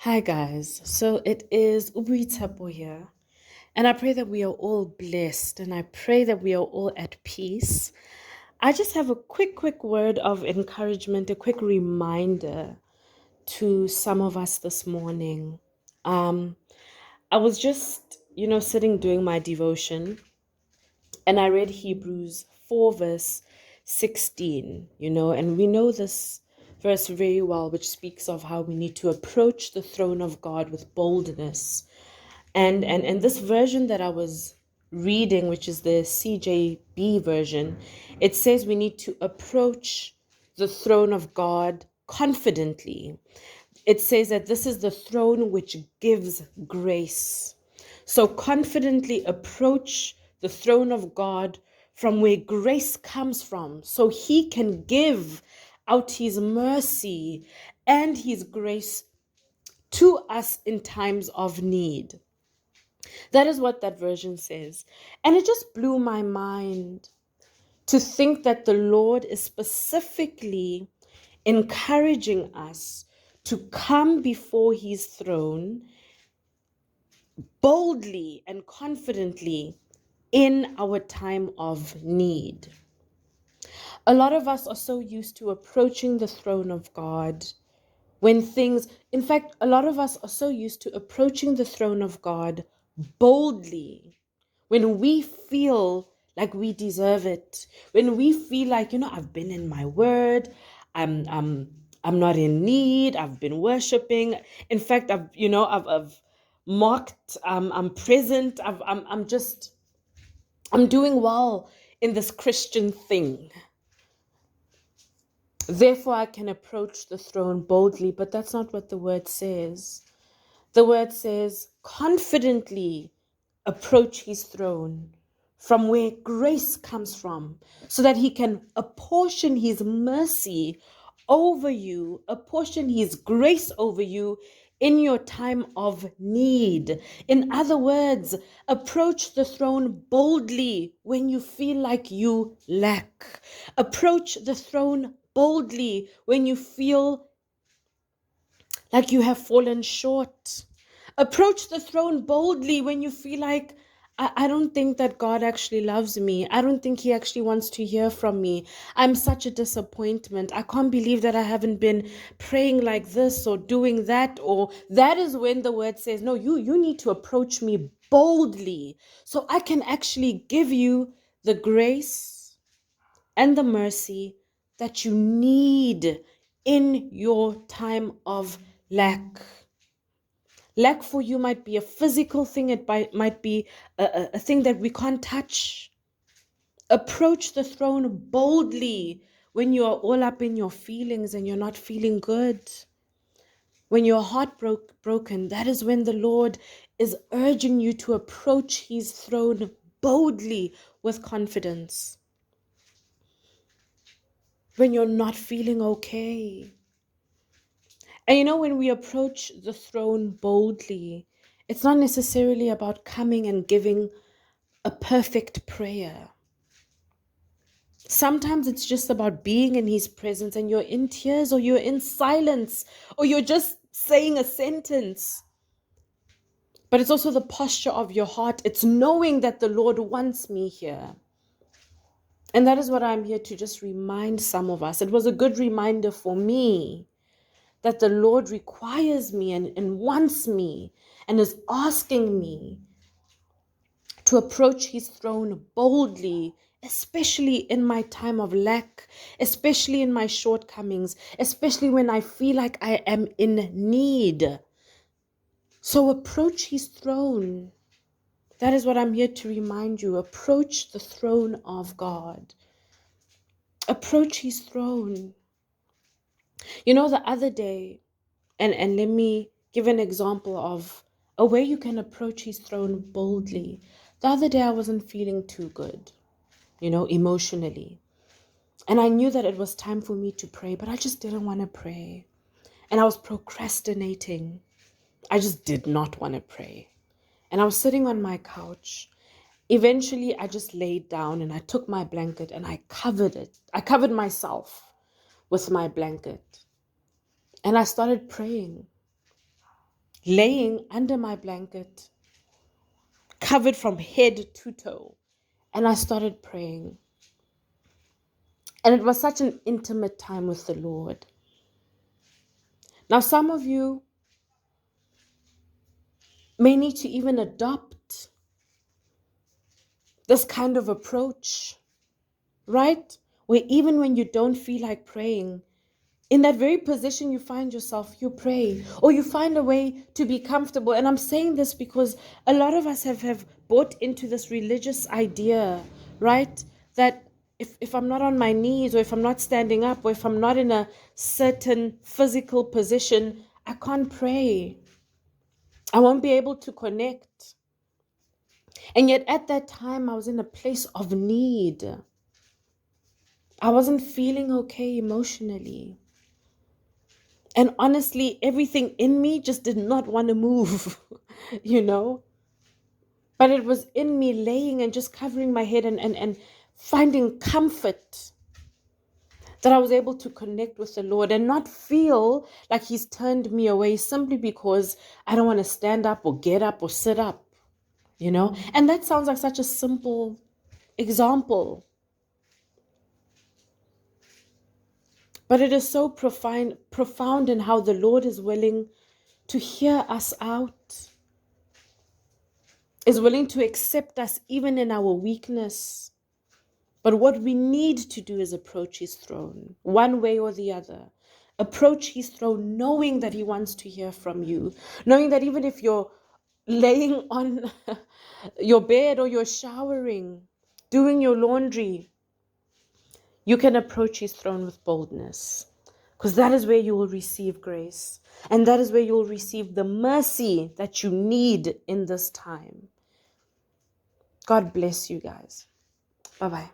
Hi guys, so it is Oboitshepo here, and I pray that we are all blessed and I pray that we are all at peace. I just have a quick word of encouragement, a quick reminder to some of us this morning. Um, I was just, sitting doing my devotion and I read Hebrews 4, verse 16, and we know this verse very well, which speaks of how we need to approach the throne of God with boldness. And this version that I was reading, which is the CJB version, it says we need to approach the throne of God confidently. It says that this is the throne which gives grace. So confidently approach the throne of God from where grace comes from, so he can give out his mercy and his grace to us in times of need. That is what that version says. And it just blew my mind to think that the Lord is specifically encouraging us to come before his throne boldly and confidently in our time of need. A lot of us are so used to approaching the throne of God in fact, a lot of us are so used to approaching the throne of God boldly when we feel like we deserve it, when we feel like, I've been in my word, I'm I'm I'm not in need, I've been worshiping. In fact, I've mocked, I'm present, I'm doing well in this Christian thing. Therefore, I can approach the throne boldly, but that's not what the word says. The word says, confidently approach his throne from where grace comes from, so that he can apportion his mercy over you, apportion his grace over you in your time of need. In other words, approach the throne boldly when you feel like you lack. Approach the throne boldly when you feel like you have fallen short. Approach the throne boldly when you feel like, I don't think that God actually loves me. I don't think he actually wants to hear from me. I'm such a disappointment. I can't believe that I haven't been praying like this or doing that. Or that is when the word says, no, you need to approach me boldly so I can actually give you the grace and the mercy that you need in your time of lack. Lack for you might be a physical thing, it might be a thing that we can't touch. Approach the throne boldly when you are all up in your feelings and you're not feeling good. When your heart broken, that is when the Lord is urging you to approach his throne boldly with confidence. When you're not feeling okay. And when we approach the throne boldly, it's not necessarily about coming and giving a perfect prayer. Sometimes it's just about being in his presence and you're in tears or you're in silence or you're just saying a sentence. But it's also the posture of your heart. It's knowing that the Lord wants me here. And that is what I'm here to just remind some of us. It was a good reminder for me that the Lord requires me and wants me and is asking me to approach his throne boldly, especially in my time of lack, especially in my shortcomings, especially when I feel like I am in need. So approach his throne. That is what I'm here to remind you. Approach the throne of God. Approach his throne. The other day, and let me give an example of a way you can approach his throne boldly. The other day I wasn't feeling too good, emotionally. And I knew that it was time for me to pray, but I just didn't want to pray. And I was procrastinating. I just did not want to pray. And I was sitting on my couch. Eventually, I just laid down and I took my blanket and I covered it. I covered myself with my blanket. And I started praying. laying under my blanket, covered from head to toe. And I started praying. And it was such an intimate time with the Lord. Now, some of you may need to even adopt this kind of approach, right? Where even when you don't feel like praying, in that very position you find yourself, you pray, or you find a way to be comfortable. And I'm saying this because a lot of us have bought into this religious idea, right? That if I'm not on my knees, or if I'm not standing up, or if I'm not in a certain physical position, I can't pray. I won't be able to connect. And yet at that time, I was in a place of need. I wasn't feeling okay emotionally. And honestly, everything in me just did not want to move, you know? But it was in me laying and just covering my head and finding comfort that I was able to connect with the Lord and not feel like He's turned me away simply because I don't want to stand up or get up or sit up, you know? And that sounds like such a simple example. But it is so profound in how the Lord is willing to hear us out, is willing to accept us even in our weakness. But what we need to do is approach His throne, one way or the other. Approach His throne knowing that He wants to hear from you, knowing that even if you're laying on your bed or you're showering, doing your laundry, you can approach His throne with boldness, because that is where you will receive grace, and that is where you will receive the mercy that you need in this time. God bless you guys. Bye-bye.